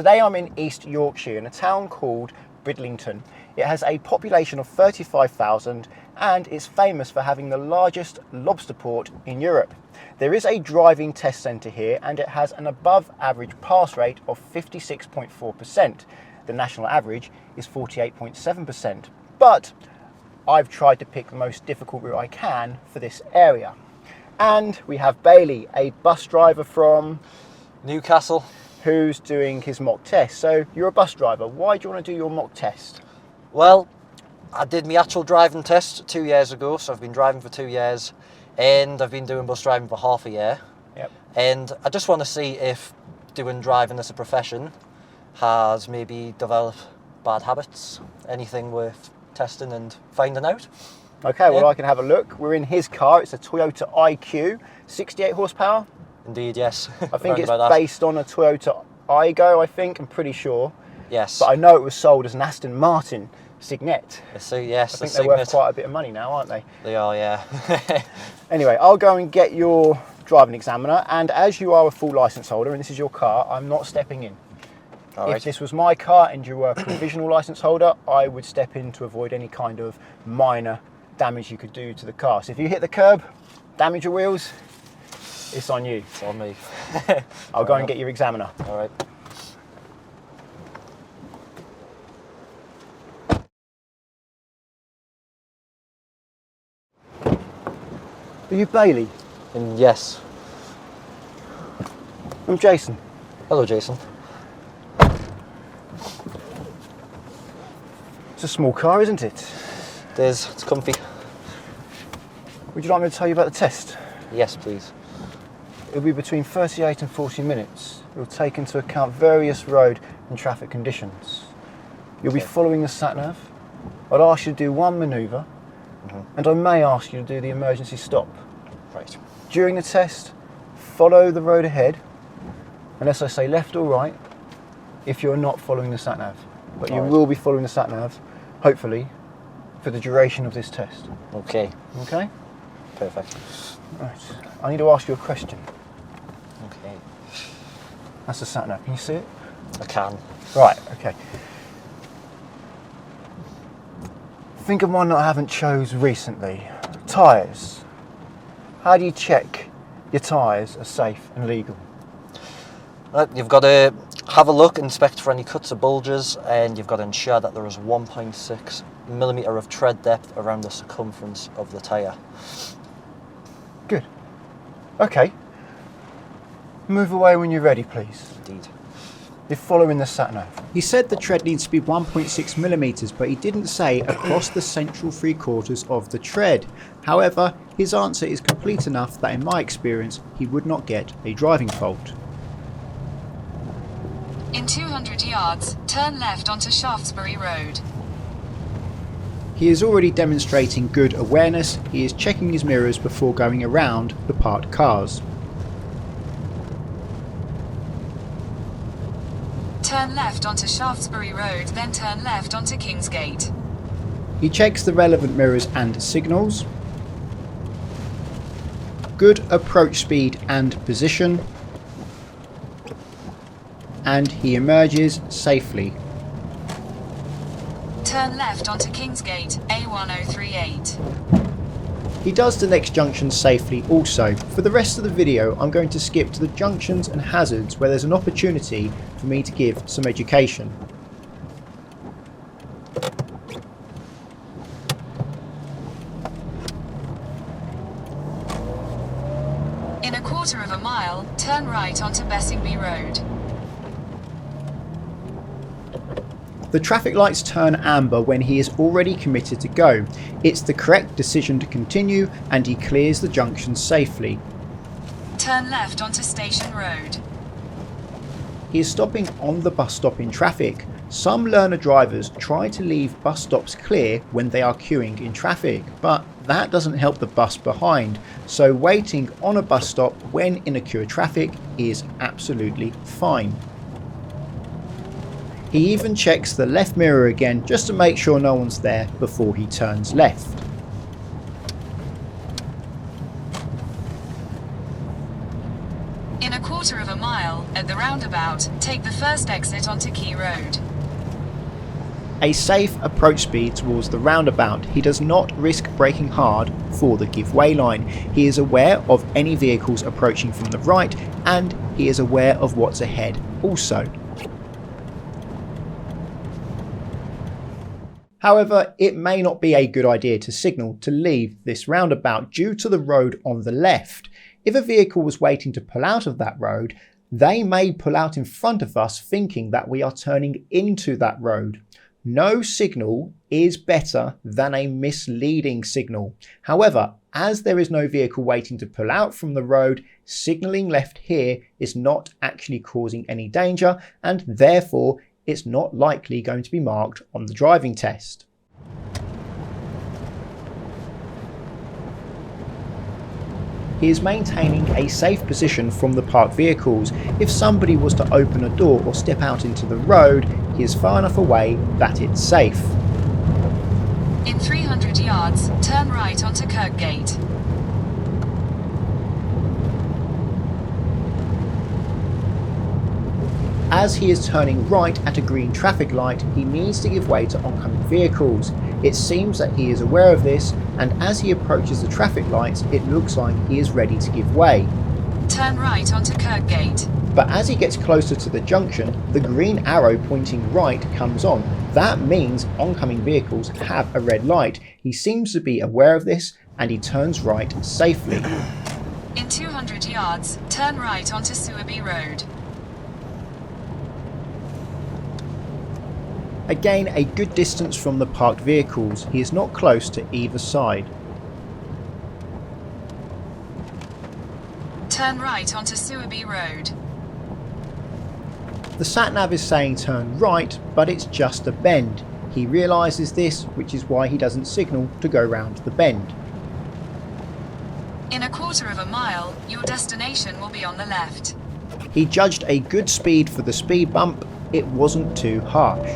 Today I'm in East Yorkshire in a town called Bridlington. It has a population of 35,000 and is famous for having the largest lobster port in Europe. There is a driving test centre here and it has an above average pass rate of 56.4%. The national average is 48.7%. But I've tried to pick the most difficult route I can for this area. And we have Bailey, a bus driver from Newcastle, who's doing his mock test. So you're a bus driver. Why do you want to do your mock test? well, I did my actual driving test 2 years ago, so I've been driving for 2 years, and I've been doing bus driving for half a year. Yep. And I just want to see if doing driving as a profession has maybe developed bad habits, anything worth testing and finding out. Okay, well Yeah. I can have a look. We're in his car. It's a Toyota IQ, 68 horsepower. Indeed, yes. I think it's about that. based on a Toyota Aygo, I think, I'm pretty sure. Yes. But I know it was sold as an Aston Martin Signet. So, yes, I think the they're worth Signet. quite a bit of money now, aren't they? They are, yeah. Anyway, I'll go and get your driving examiner, and as you are a full licence holder and this is your car, I'm not stepping in. All If right. this was my car and you were a provisional licence holder, I would step in to avoid any kind of minor damage you could do to the car. So if you hit the curb, damage your wheels, it's on you. It's on me. I'll go and get your examiner. All right. Are you Bailey? And yes. I'm Jason. Hello, Jason. It's a small car, isn't it? It's comfy. Would you like me to tell you about the test? Yes, please. It'll be between 38 and 40 minutes. It will take into account various road and traffic conditions. You'll be Okay. following the sat-nav. I'll ask you to do one manoeuvre, and I may ask you to do the emergency stop. Right. During the test, follow the road ahead, unless I say left or right, if you're not following the sat-nav. But you Alright. will be following the sat-nav, hopefully, for the duration of this test. Okay. Okay? Perfect. Right. I need to ask you a question. Okay. That's the sat-nav. Can you see it? I can. Right, okay. Think of one that I haven't chose recently. Tyres. How do you check your tyres are safe and legal? You've got to have a look, inspect for any cuts or bulges, and you've got to ensure that there is 1.6 millimetre of tread depth around the circumference of the tyre. Good. Okay. Move away when you're ready, please. Indeed. You're following the sat-nav. He said the tread needs to be 1.6 millimeters, but he didn't say across the central 3/4 of the tread. However, his answer is complete enough that in my experience, he would not get a driving fault. In 200 yards, turn left onto Shaftesbury Road. He is already demonstrating good awareness. He is checking his mirrors before going around the parked cars. Turn left onto Shaftesbury Road, then turn left onto Kingsgate. He checks the relevant mirrors and signals. Good approach speed and position. And he emerges safely. Turn left onto Kingsgate, A1038. He does the next junction safely also. For the rest of the video, I'm going to skip to the junctions and hazards where there's an opportunity for me to give some education. In a quarter of a mile, turn right onto Bessingby Road. The traffic lights turn amber when he is already committed to go. It's the correct decision to continue and he clears the junction safely. Turn left onto Station Road. He is stopping on the bus stop in traffic. Some learner drivers try to leave bus stops clear when they are queuing in traffic, but that doesn't help the bus behind. So waiting on a bus stop when in a queue of traffic is absolutely fine. He even checks the left mirror again just to make sure no one's there before he turns left. In a quarter of a mile, at the roundabout. roundabout, take the first exit onto Key Road. A safe approach speed towards the roundabout. He does not risk braking hard for the give-way line. He is aware of any vehicles approaching from the right, and he is aware of what's ahead also. However, it may not be a good idea to signal to leave this roundabout due to the road on the left. If a vehicle was waiting to pull out of that road, they may pull out in front of us thinking that we are turning into that road. No signal is better than a misleading signal. However, as there is no vehicle waiting to pull out from the road, signalling left here is not actually causing any danger, and therefore it's not likely going to be marked on the driving test. He is maintaining a safe position from the parked vehicles. If somebody was to open a door or step out into the road, he is far enough away that it's safe. In 300 yards, turn right onto Kirkgate. As he is turning right at a green traffic light, he needs to give way to oncoming vehicles. It seems that he is aware of this, and as he approaches the traffic lights, it looks like he is ready to give way. Turn right onto Kirkgate. But as he gets closer to the junction, the green arrow pointing right comes on. That means oncoming vehicles have a red light. He seems to be aware of this, and he turns right safely. In 200 yards, turn right onto Sewerby Road. Again, a good distance from the parked vehicles. He is not close to either side. Turn right onto Sewerby Road. The sat-nav is saying turn right, but it's just a bend. He realises this, which is why he doesn't signal to go round the bend. In a quarter of a mile, your destination will be on the left. He judged a good speed for the speed bump. It wasn't too harsh.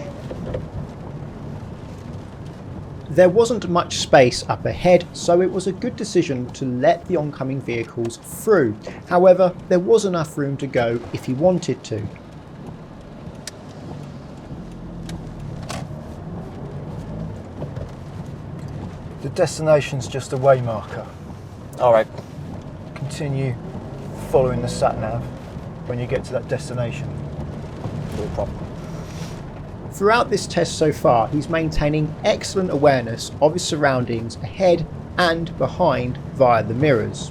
There wasn't much space up ahead, so it was a good decision to let the oncoming vehicles through. However, there was enough room to go if he wanted to. The destination's just a way marker. Alright. Continue following the sat-nav when you get to that destination. No problem. Throughout this test so far, he's maintaining excellent awareness of his surroundings ahead and behind via the mirrors.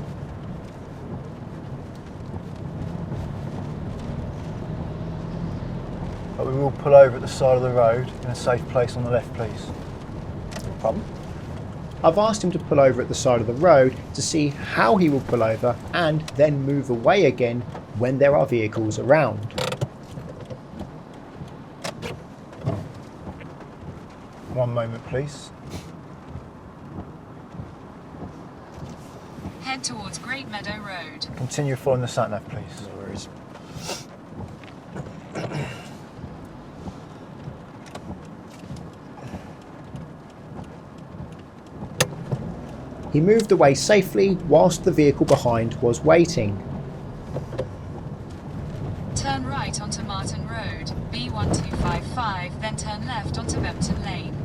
But we will pull over at the side of the road in a safe place on the left, please. No problem. I've asked him to pull over at the side of the road to see how he will pull over and then move away again when there are vehicles around. One moment, please. Head towards Great Meadow Road. Continue following the sat-nav, please. No worries. He moved away safely whilst the vehicle behind was waiting. Turn right onto Martin Road, B1255, then turn left onto Bempton Lane.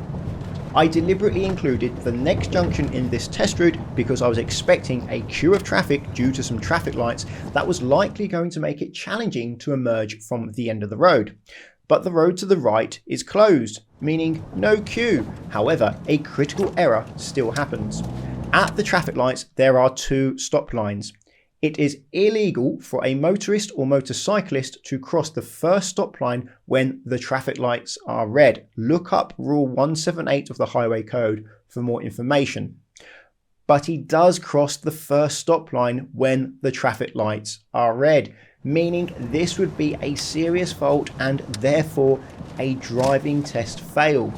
I deliberately included the next junction in this test route because I was expecting a queue of traffic due to some traffic lights that was likely going to make it challenging to emerge from the end of the road. But the road to the right is closed, meaning no queue. However, a critical error still happens. At the traffic lights, there are two stop lines. It is illegal for a motorist or motorcyclist to cross the first stop line when the traffic lights are red. Look up Rule 178 of the Highway Code for more information. But he does cross the first stop line when the traffic lights are red, meaning this would be a serious fault and therefore a driving test fail.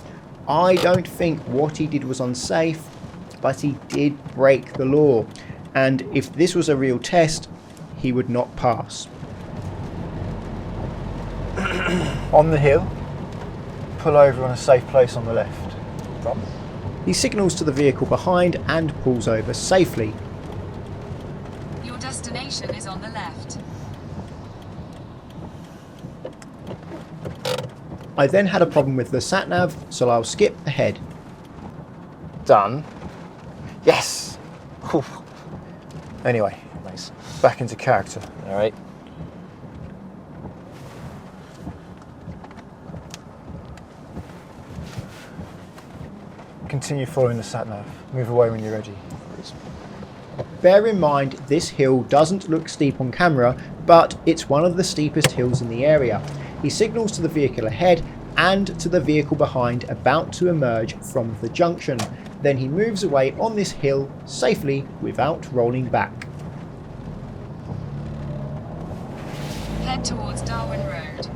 I don't think what he did was unsafe, but he did break the law. And if this was a real test, he would not pass. On the hill, pull over on a safe place on the left. Problem. He signals to the vehicle behind and pulls over safely. Your destination is on the left. I then had a problem with the sat-nav, so I'll skip ahead. Done. Yes! Whew. Anyway, Nice. back into character. All right. Continue following the sat-nav. Move away when you're ready. Bear in mind this hill doesn't look steep on camera, but it's one of the steepest hills in the area. He signals to the vehicle ahead and to the vehicle behind about to emerge from the junction. Then he moves away on this hill safely without rolling back. Head towards Darwin Road.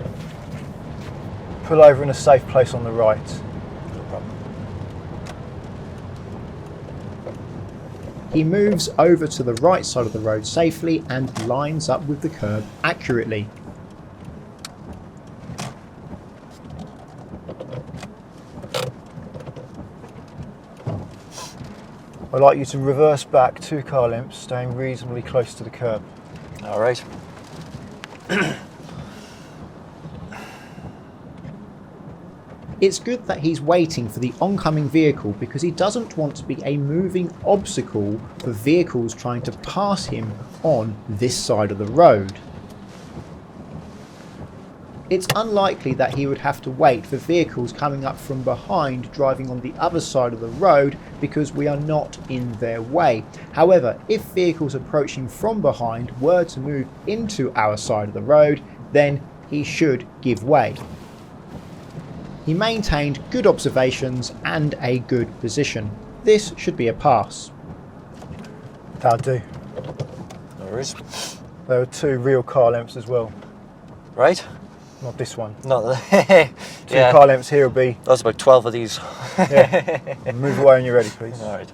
Pull over in a safe place on the right. No problem. He moves over to the right side of the road safely and lines up with the curb accurately. I'd like you to reverse back 2 car lengths, staying reasonably close to the curb. All right. It's good that he's waiting for the oncoming vehicle because he doesn't want to be a moving obstacle for vehicles trying to pass him on this side of the road. It's unlikely that he would have to wait for vehicles coming up from behind driving on the other side of the road because we are not in their way. However, if vehicles approaching from behind were to move into our side of the road, then he should give way. He maintained good observations and a good position. This should be a pass. That'll do. No worries. There were 2 real car lengths as well. Right. Not this one. Not the 2 car lengths here will be. That's about 12 of these. Yeah. Move away when you're ready, please. All right.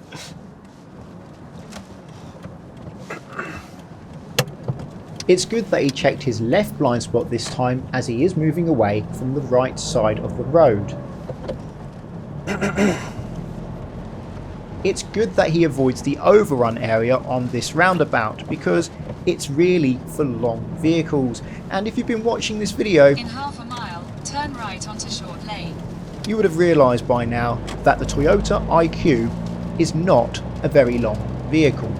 It's good that he checked his left blind spot this time as he is moving away from the right side of the road. It's good that he avoids the overrun area on this roundabout because it's really for long vehicles, and if you've been watching this video, In half a mile, turn right onto Short Lane. you would have realised by now that the Toyota IQ is not a very long vehicle.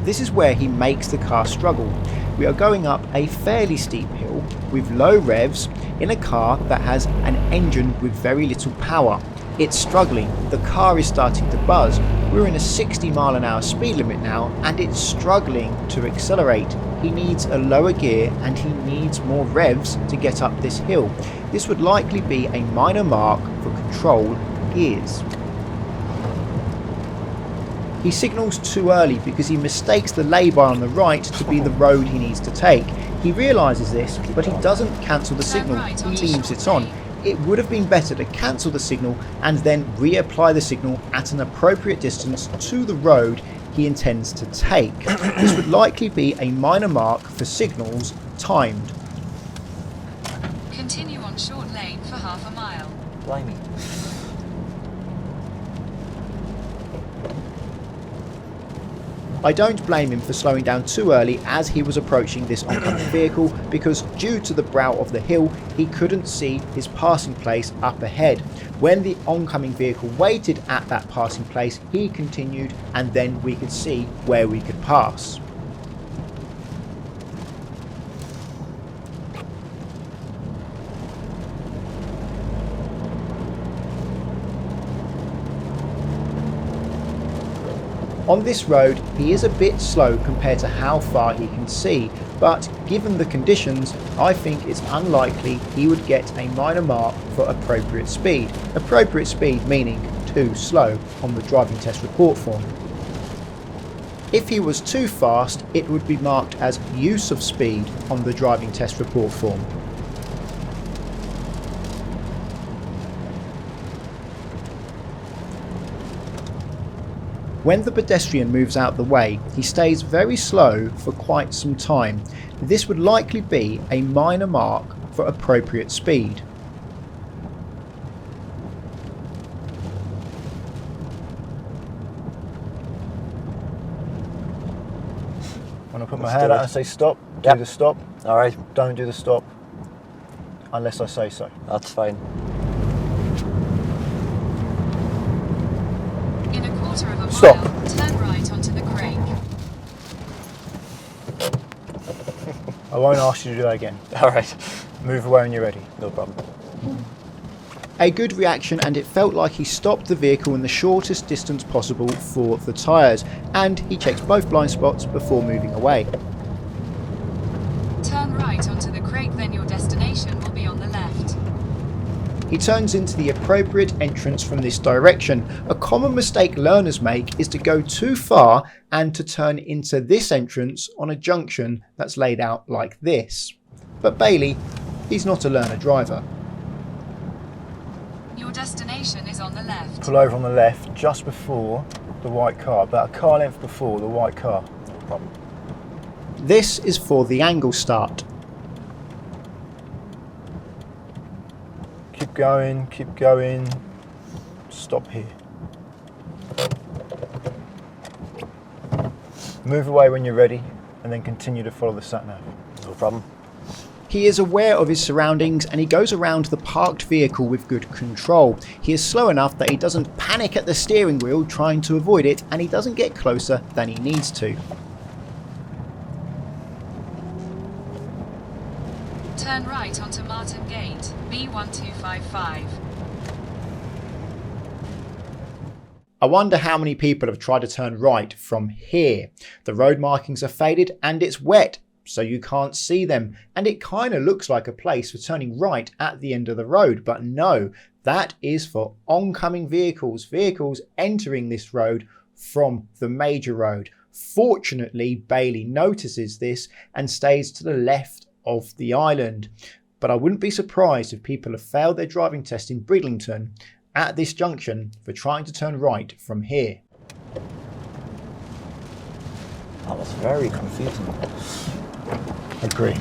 This is where he makes the car struggle. We are going up a fairly steep hill with low revs in a car that has an engine with very little power. It's struggling, the car is starting to buzz. We're in a 60 mph speed limit now and it's struggling to accelerate. He needs a lower gear and he needs more revs to get up this hill. This would likely be a minor mark for control gears. He signals too early because he mistakes the lay-by on the right to be the road he needs to take. He realises this, but he doesn't cancel the signal, he leaves it on. It would have been better to cancel the signal and then reapply the signal at an appropriate distance to the road he intends to take. This would likely be a minor mark for signals timed. Continue on Short Lane for half a mile. Blimey. I don't blame him for slowing down too early as he was approaching this oncoming vehicle because due to the brow of the hill he couldn't see his passing place up ahead. When the oncoming vehicle waited at that passing place he continued and then we could see where we could pass. On this road, he is a bit slow compared to how far he can see, but given the conditions, I think it's unlikely he would get a minor mark for appropriate speed. Appropriate speed meaning too slow on the driving test report form. If he was too fast, it would be marked as use of speed on the driving test report form. When the pedestrian moves out the way, he stays very slow for quite some time. This would likely be a minor mark for appropriate speed. When I put my Let's hand do out it. and say stop, Yep. do the stop. All right. Don't do the stop. unless I say so. That's fine. In a quarter of a Stop. mile, turn right onto the Craig. I won't ask you to do that again. All right. Move away when you're ready. No problem. A good reaction, and it felt like he stopped the vehicle in the shortest distance possible for the tyres, and he checked both blind spots before moving away. Turn right onto the Craig, then your destination will be on the left. He turns into the appropriate entrance from this direction. A common mistake learners make is to go too far and to turn into this entrance on a junction that's laid out like this. But Bailey, he's not a learner driver. Your destination is on the left. Pull over on the left just before the white car, about a car length before the white car. No problem. This is for the angle start. Keep going, stop here. Move away when you're ready and then continue to follow the sat-nav. No problem. He is aware of his surroundings and he goes around the parked vehicle with good control. He is slow enough that he doesn't panic at the steering wheel trying to avoid it, and he doesn't get closer than he needs to. Turn right onto Martin Gate, B1255. I wonder how many people have tried to turn right from here. The road markings are faded and it's wet, so you can't see them, and it kind of looks like a place for turning right at the end of the road, but no, that is for oncoming vehicles entering this road from the major road. Fortunately, Bailey notices this and stays to the left of the island, but I wouldn't be surprised if people have failed their driving test in Bridlington at this junction for trying to turn right from here. That was very confusing. Agree.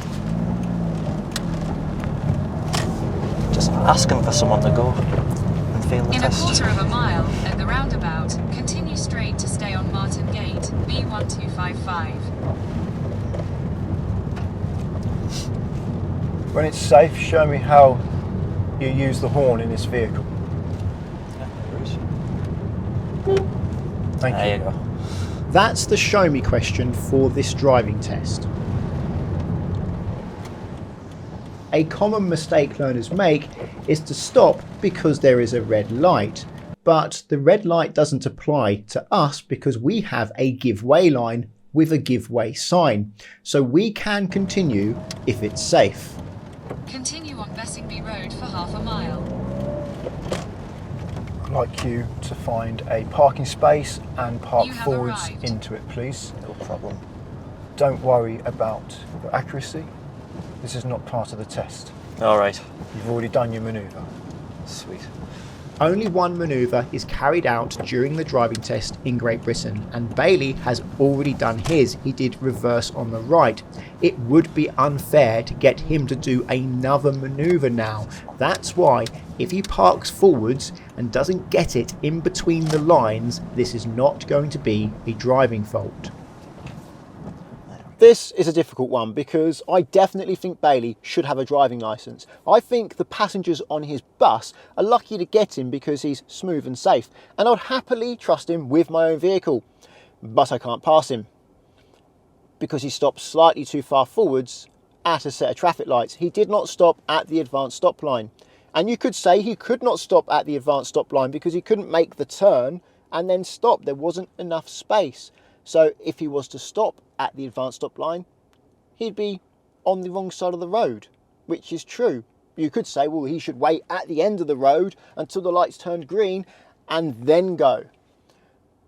Just asking for someone to go and fail the In a test. quarter of a mile, at the roundabout, continue straight to stay on Martin Gate, B1255. When it's safe, show me how you use the horn in this vehicle. Yeah, there is. Thank There you. you go. That's the show me question for this driving test. A common mistake learners make is to stop because there is a red light, but the red light doesn't apply to us because we have a give way line with a give way sign, so we can continue if it's safe. Continue on Bessingby Road for half a mile. I'd like you to find a parking space and park You have forwards arrived. into it, please. No problem. Don't worry about your accuracy. This is not part of the test. All right. You've already done your manoeuvre. Sweet. Only one manoeuvre is carried out during the driving test in Great Britain, and Bailey has already done his. He did reverse on the right. It would be unfair to get him to do another manoeuvre now. That's why if he parks forwards and doesn't get it in between the lines, this is not going to be a driving fault. This is a difficult one because I definitely think Bailey should have a driving licence. I think the passengers on his bus are lucky to get him because he's smooth and safe, and I'd happily trust him with my own vehicle. But I can't pass him because he stopped slightly too far forwards at a set of traffic lights. He did not stop at the advanced stop line. And you could say he could not stop at the advanced stop line because he couldn't make the turn and then stop. There wasn't enough space. So if he was to stop at the advanced stop line, he'd be on the wrong side of the road, which is true. You could say, well, he should wait at the end of the road until the lights turned green and then go.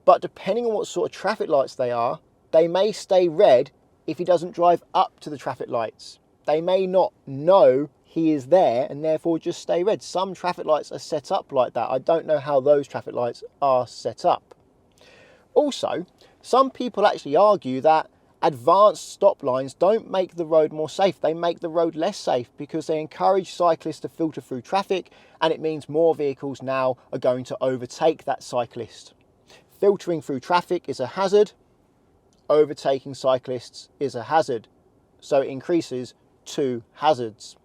But depending on what sort of traffic lights they are, they may stay red if he doesn't drive up to the traffic lights. They may not know he is there and therefore just stay red. Some traffic lights are set up like that. I don't know how those traffic lights are set up. Also, some people actually argue that advanced stop lines don't make the road more safe. They make the road less safe because they encourage cyclists to filter through traffic, and it means more vehicles now are going to overtake that cyclist. Filtering through traffic is a hazard. Overtaking cyclists is a hazard. So it increases two hazards.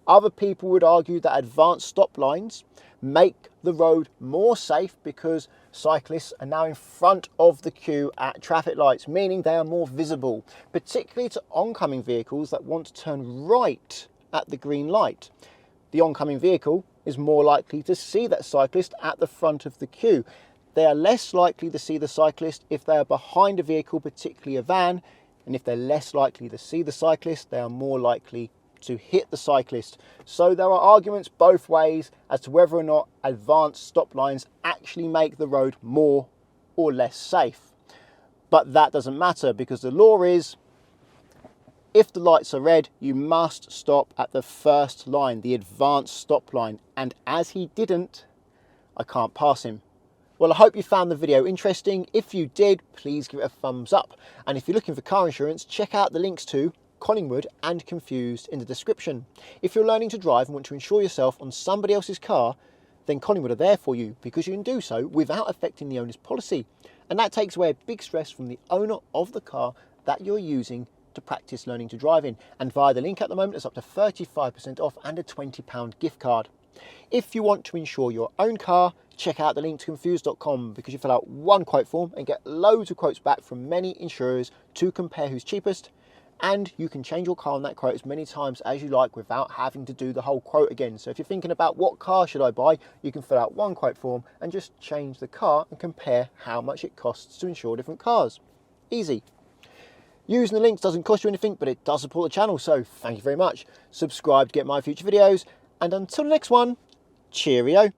Other people would argue that advanced stop lines make the road more safe because cyclists are now in front of the queue at traffic lights, meaning they are more visible, particularly to oncoming vehicles that want to turn right at the green light. The oncoming vehicle is more likely to see that cyclist at the front of the queue. They are less likely to see the cyclist if they are behind a vehicle, particularly a van, and if they're less likely to see the cyclist, they are more likely to hit the cyclist. So there are arguments both ways as to whether or not advanced stop lines actually make the road more or less safe. But that doesn't matter, because the law is, if the lights are red, you must stop at the first line, the advanced stop line. And as he didn't, I can't pass him. Well, I hope you found the video interesting. If you did, please give it a thumbs up. And if you're looking for car insurance, check out the links to Collingwood and Confused in the description. If you're learning to drive and want to insure yourself on somebody else's car, then Collingwood are there for you, because you can do so without affecting the owner's policy. And that takes away a big stress from the owner of the car that you're using to practice learning to drive in. And via the link at the moment, it's up to 35% off and a £20 gift card. If you want to insure your own car, check out the link to confused.com, because you fill out one quote form and get loads of quotes back from many insurers to compare who's cheapest. And you can change your car on that quote as many times as you like without having to do the whole quote again. So if you're thinking about what car should I buy, you can fill out one quote form and just change the car and compare how much it costs to insure different cars. Easy. Using the links doesn't cost you anything, but it does support the channel, so thank you very much. Subscribe to get my future videos, and until the next one, cheerio.